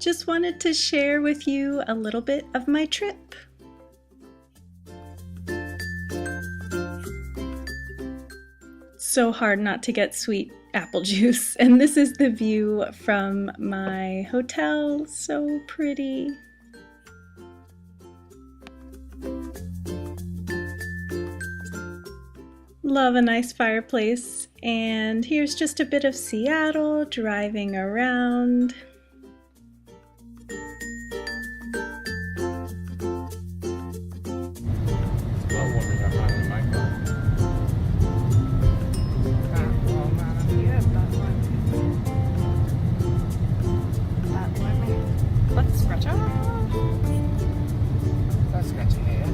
just wanted to share with you a little bit of my trip. So hard not to get sweet apple juice, and this is the view from my hotel. So pretty. Love a nice fireplace, and here's just a bit of Seattle driving around. Let's scratch off. That's scratching here.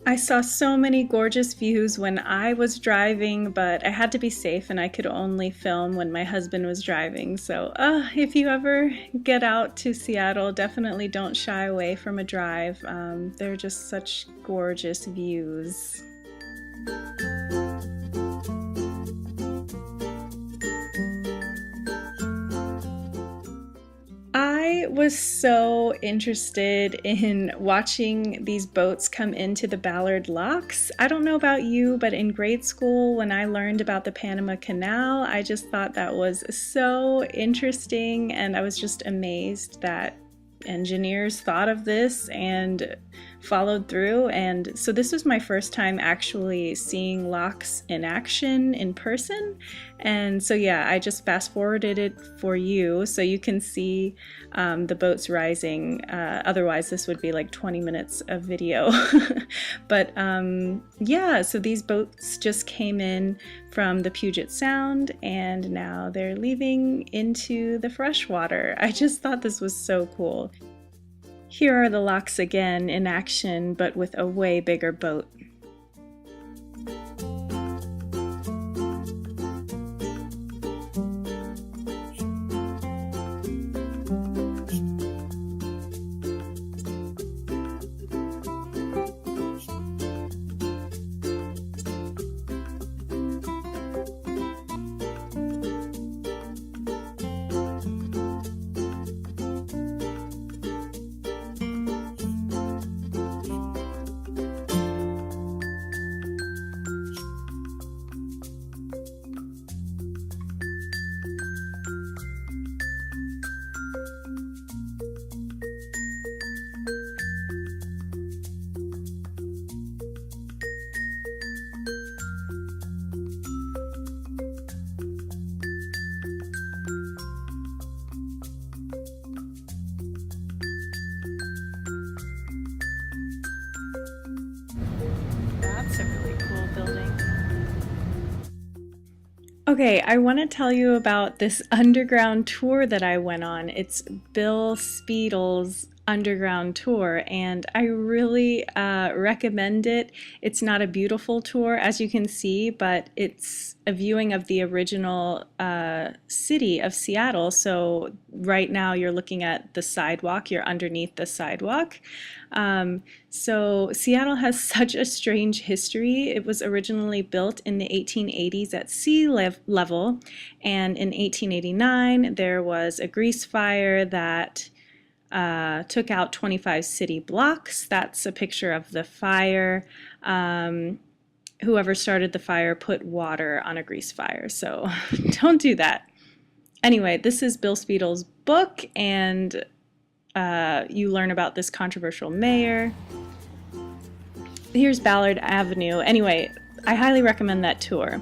I saw so many gorgeous views when I was driving, but I had to be safe and I could only film when my husband was driving. So if you ever get out to Seattle, definitely don't shy away from a drive. They're just such gorgeous views. I was so interested in watching these boats come into the Ballard Locks. I don't know about you, but in grade school, when I learned about the Panama Canal, I just thought that was so interesting, and I was just amazed that engineers thought of this and followed through. And so this was my first time actually seeing locks in action in person. And so yeah, I just fast forwarded it for you so you can see the boats rising. Otherwise this would be like 20 minutes of video. But yeah, so these boats just came in from the Puget Sound and now they're leaving into the freshwater. I just thought this was so cool. Here are the locks again in action, but with a way bigger boat. That's a really cool building. Okay, I want to tell you about this underground tour that I went on. It's Bill Spiedel's underground tour, and I really recommend it. It's not a beautiful tour, as you can see, but it's a viewing of the original city of Seattle. So right now you're looking at the sidewalk, you're underneath the sidewalk. So Seattle has such a strange history. It was originally built in the 1880s at sea level, and in 1889 there was a grease fire that took out 25 city blocks. That's a picture of the fire. Whoever started the fire put water on a grease fire, so don't do that. Anyway, this is Bill Spiedel's book, and you learn about this controversial mayor. Here's Ballard Avenue. Anyway, I highly recommend that tour.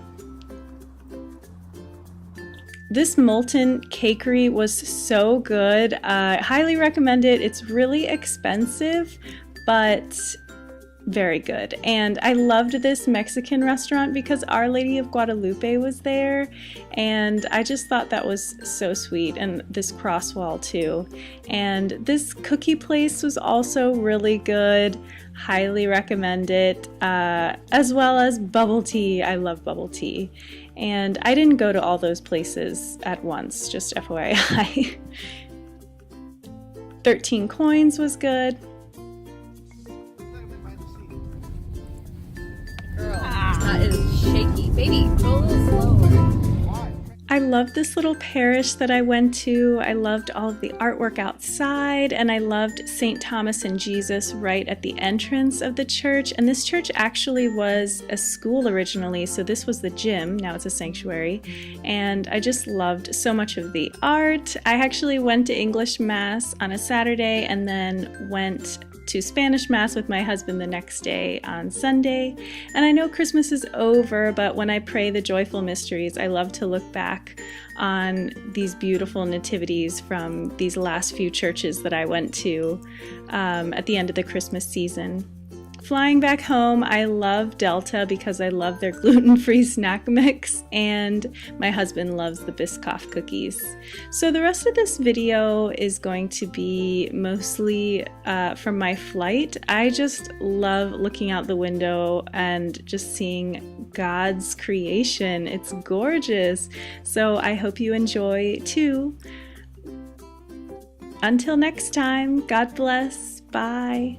This molten cakery was so good. I highly recommend it. It's really expensive, but very good. And I loved this Mexican restaurant because Our Lady of Guadalupe was there, and I just thought that was so sweet, and this crosswalk too. And this cookie place was also really good. Highly recommend it, as well as bubble tea. I love bubble tea. And I didn't go to all those places at once, just FYI. 13 Coins was good. Girl, that is shaky. Baby, go a little slower. Why? I loved this little parish that I went to. I loved all of the artwork outside, and I loved St. Thomas and Jesus right at the entrance of the church. And this church actually was a school originally, so this was the gym. Now it's a sanctuary. And I just loved so much of the art. I actually went to English Mass on a Saturday and then went to Spanish Mass with my husband the next day on Sunday. And I know Christmas is over, but when I pray the joyful mysteries, I love to look back on these beautiful nativities from these last few churches that I went to at the end of the Christmas season. Flying back home, I love Delta because I love their gluten-free snack mix, and my husband loves the Biscoff cookies. So the rest of this video is going to be mostly from my flight. I just love looking out the window and just seeing God's creation. It's gorgeous. So I hope you enjoy too. Until next time, God bless. Bye.